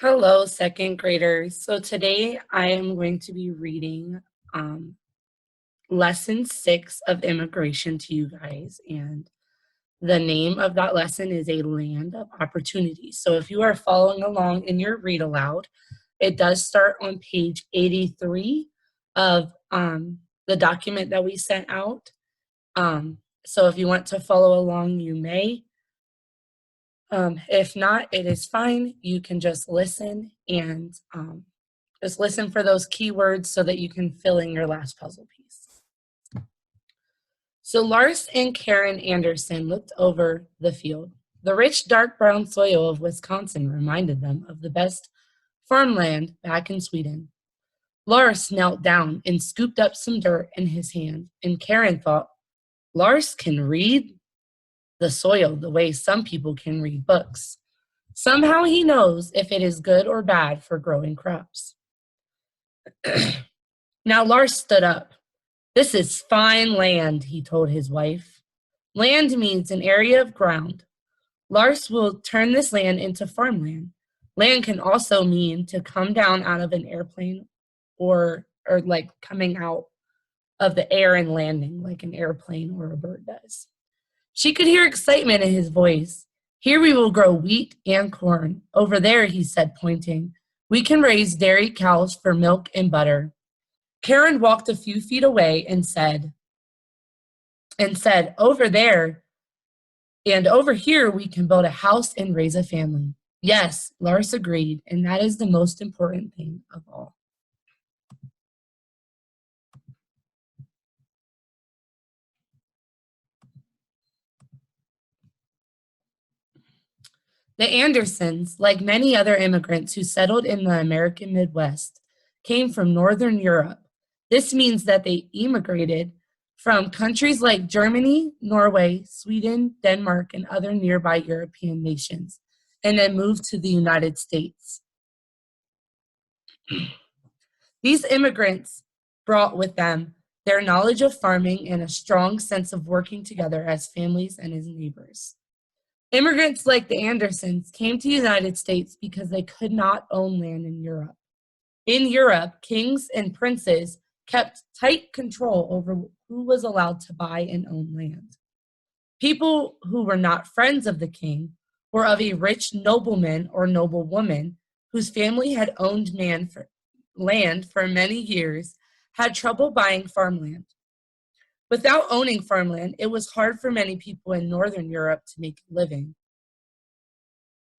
Hello, second graders. So today I am going to be reading um, lesson 6 of immigration to you guys. And the name of that lesson is A Land of Opportunity. So if you are following along in your read aloud, it does start on page 83 of the document that we sent out. So if you want to follow along, you may. If not, it is fine. You can just listen and just listen for those keywords so that you can fill in your last puzzle piece. So Lars and Karen Anderson looked over the field. The rich dark brown soil of Wisconsin reminded them of the best farmland back in Sweden. Lars knelt down and scooped up some dirt in his hand, and Karen thought, Lars can read the soil the way some people can read books. Somehow he knows if it is good or bad for growing crops. Now Lars stood up. This is fine land, he told his wife. Land means an area of ground. Lars will turn this land into farmland. Land can also mean to come down out of an airplane or like coming out of the air and landing like an airplane or a bird does. She could hear excitement in his voice. Here we will grow wheat and corn. Over there, he said, pointing, we can raise dairy cows for milk and butter. Karen walked a few feet away and said, over there and over here, we can build a house and raise a family. Yes, Lars agreed, and that is the most important thing of all. The Andersons, like many other immigrants who settled in the American Midwest, came from Northern Europe. This means that they immigrated from countries like Germany, Norway, Sweden, Denmark, and other nearby European nations, and then moved to the United States. These immigrants brought with them their knowledge of farming and a strong sense of working together as families and as neighbors. Immigrants like the Andersons came to the United States because they could not own land in Europe. In Europe, kings and princes kept tight control over who was allowed to buy and own land. People who were not friends of the king or of a rich nobleman or noblewoman whose family had owned land for many years had trouble buying farmland. Without owning farmland, it was hard for many people in Northern Europe to make a living.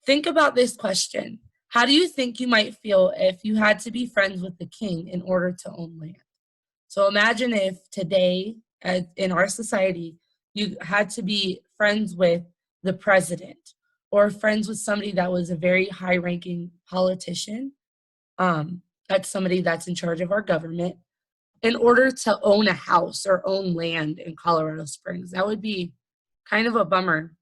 Think about this question. How do you think you might feel if you had to be friends with the king in order to own land? So imagine if today, in our society, you had to be friends with the president or friends with somebody that was a very high-ranking politician, that's somebody that's in charge of our government, in order to own a house or own land in Colorado Springs. That would be kind of a bummer.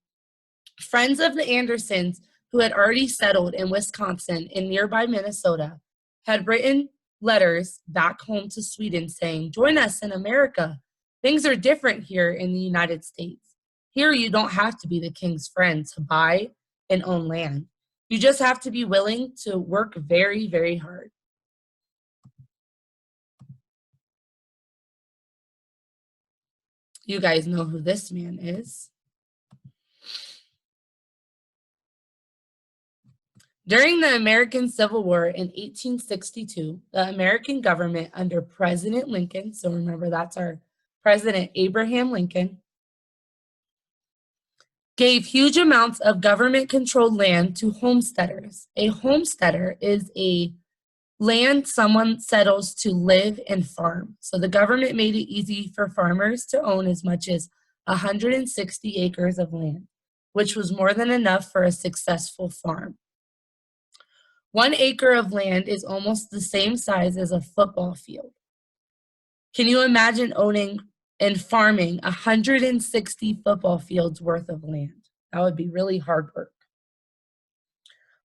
Friends of the Andersons, who had already settled in Wisconsin and nearby Minnesota, had written letters back home to Sweden saying, join us in America. Things are different here in the United States. Here you don't have to be the king's friend to buy and own land. You just have to be willing to work very, very hard. You guys know who this man is. During the American Civil War in 1862, the American government under President Lincoln, so remember that's our President Abraham Lincoln, gave huge amounts of government-controlled land to homesteaders. A homesteader is a land someone settles to live and farm. So the government made it easy for farmers to own as much as 160 acres of land, which was more than enough for a successful farm. 1 acre of land is almost the same size as a football field. Can you imagine owning and farming 160 football fields worth of land? That would be really hard work.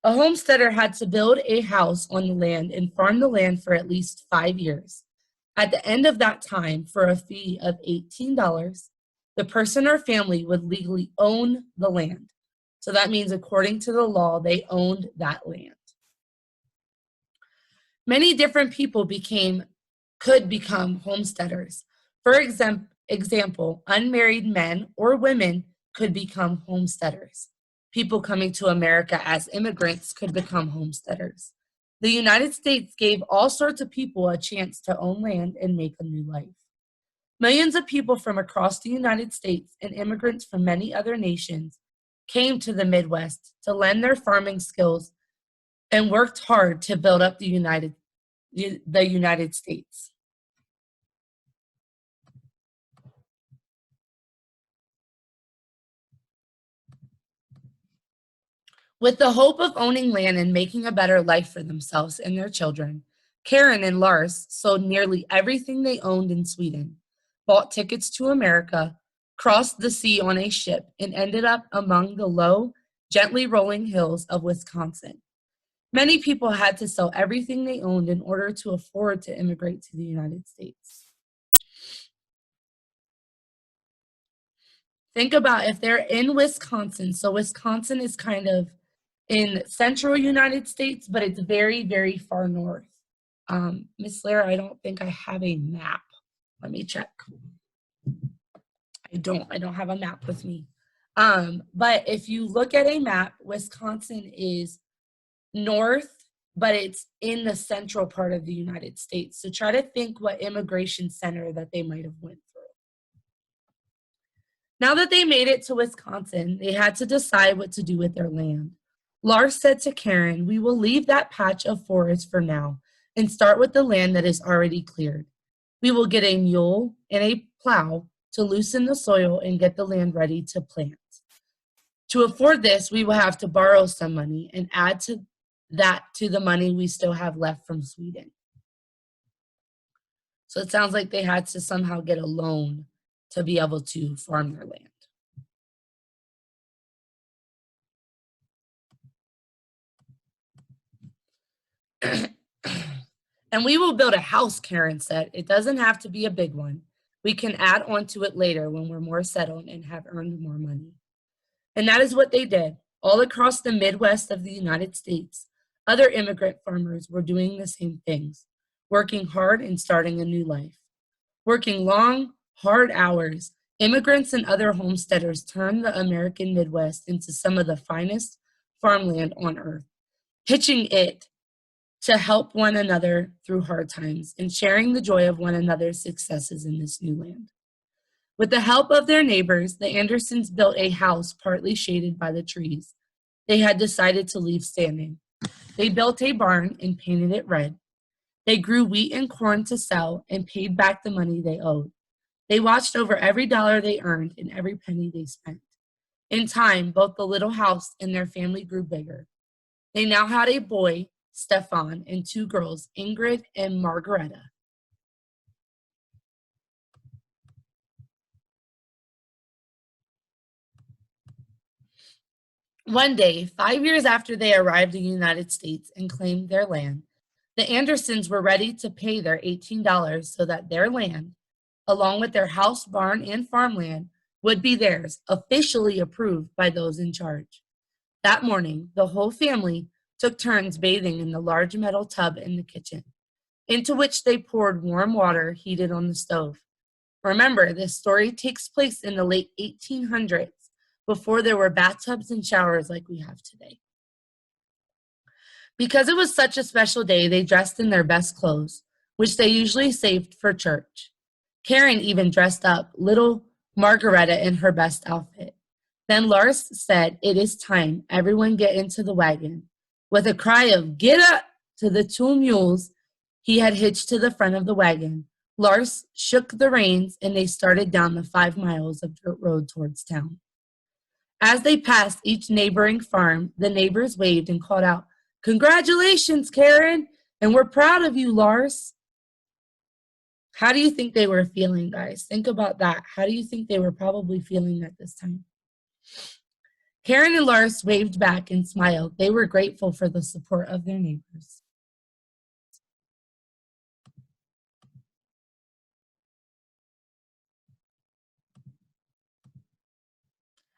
A homesteader had to build a house on the land and farm the land for at least 5 years. At the end of that time, for a fee of $18, the person or family would legally own the land. So that means according to the law, they owned that land. Many different people could become homesteaders. For example, unmarried men or women could become homesteaders. People coming to America as immigrants could become homesteaders. The United States gave all sorts of people a chance to own land and make a new life. Millions of people from across the United States and immigrants from many other nations came to the Midwest to lend their farming skills and worked hard to build up the United States. With the hope of owning land and making a better life for themselves and their children, Karen and Lars sold nearly everything they owned in Sweden, bought tickets to America, crossed the sea on a ship, and ended up among the low, gently rolling hills of Wisconsin. Many people had to sell everything they owned in order to afford to immigrate to the United States. Think about if they're in Wisconsin. So Wisconsin is kind of in central United States, but it's very, very far north. Miss Lara, I don't think I have a map. Let me check. I don't have a map with me. But if you look at a map, Wisconsin is north, but it's in the central part of the United States. So try to think what immigration center that they might have went through. Now that they made it to Wisconsin, they had to decide what to do with their land. Lars said to Karen, "We will leave that patch of forest for now and start with the land that is already cleared. We will get a mule and a plow to loosen the soil and get the land ready to plant. To afford this, we will have to borrow some money and add to the money we still have left from Sweden." So it sounds like they had to somehow get a loan to be able to farm their land. And we will build a house, Karen said. It doesn't have to be a big one. We can add on to it later when we're more settled and have earned more money. And that is what they did. All across the Midwest of the United States, other immigrant farmers were doing the same things, working hard and starting a new life. Working long, hard hours, immigrants and other homesteaders turned the American Midwest into some of the finest farmland on earth, pitching it to help one another through hard times and sharing the joy of one another's successes in this new land. With the help of their neighbors, the Andersons built a house partly shaded by the trees they had decided to leave standing. They built a barn and painted it red. They grew wheat and corn to sell and paid back the money they owed. They watched over every dollar they earned and every penny they spent. In time, both the little house and their family grew bigger. They now had a boy, Stefan, and two girls, Ingrid and Margareta. One day, 5 years after they arrived in the United States and claimed their land, the Andersons were ready to pay their $18 so that their land, along with their house, barn, and farmland, would be theirs, officially approved by those in charge. That morning, the whole family took turns bathing in the large metal tub in the kitchen, into which they poured warm water heated on the stove. Remember, this story takes place in the late 1800s, before there were bathtubs and showers like we have today. Because it was such a special day, they dressed in their best clothes, which they usually saved for church. Karen even dressed up little Margareta in her best outfit. Then Lars said, "It is time. Everyone get into the wagon." With a cry of "Get up!" to the two mules he had hitched to the front of the wagon, Lars shook the reins and they started down the 5 miles of dirt road towards town. As they passed each neighboring farm, the neighbors waved and called out, "Congratulations, Karen, and we're proud of you, Lars." How do you think they were feeling, guys? Think about that. How do you think they were probably feeling at this time? Karen and Lars waved back and smiled. They were grateful for the support of their neighbors.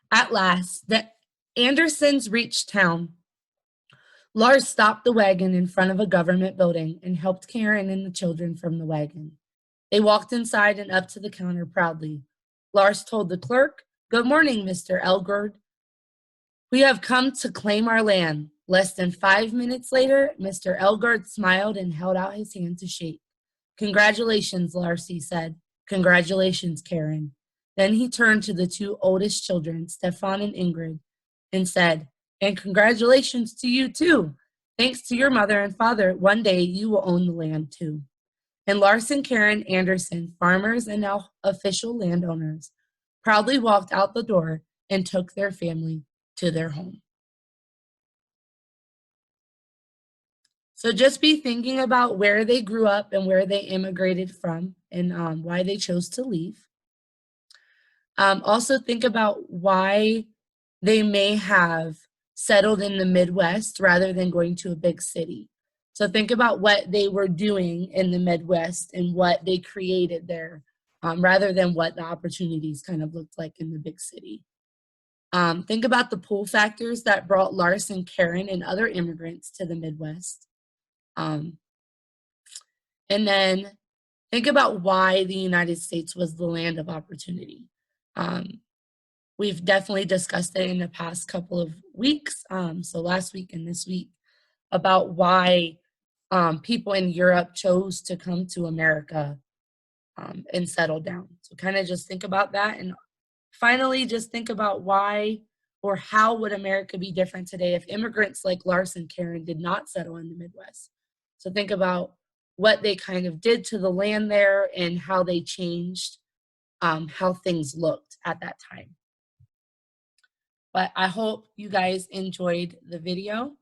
At last, the Andersons reached town. Lars stopped the wagon in front of a government building and helped Karen and the children from the wagon. They walked inside and up to the counter proudly. Lars told the clerk, "Good morning, Mr. Elgard. We have come to claim our land." Less than 5 minutes later, Mr. Elgard smiled and held out his hand to shake. "Congratulations," Lars said. "Congratulations, Karen." Then he turned to the two oldest children, Stefan and Ingrid, and said, "And congratulations to you too. Thanks to your mother and father, one day you will own the land too." And Lars and Karen Anderson, farmers and now official landowners, proudly walked out the door and took their family to their home. So just be thinking about where they grew up and where they immigrated from and why they chose to leave. Also think about why they may have settled in the Midwest rather than going to a big city. So think about what they were doing in the Midwest and what they created there, rather than what the opportunities kind of looked like in the big city. Think about the pull factors that brought Lars and Karen and other immigrants to the Midwest. Um, and then think about why the United States was the land of opportunity. Um, we've definitely discussed it in the past couple of weeks, so last week and this week, about why people in Europe chose to come to America and settle down. So kind of just think about that. And finally, just think about why or how would America be different today if immigrants like Lars and Karen did not settle in the Midwest. So think about what they kind of did to the land there and how they changed how things looked at that time. But I hope you guys enjoyed the video.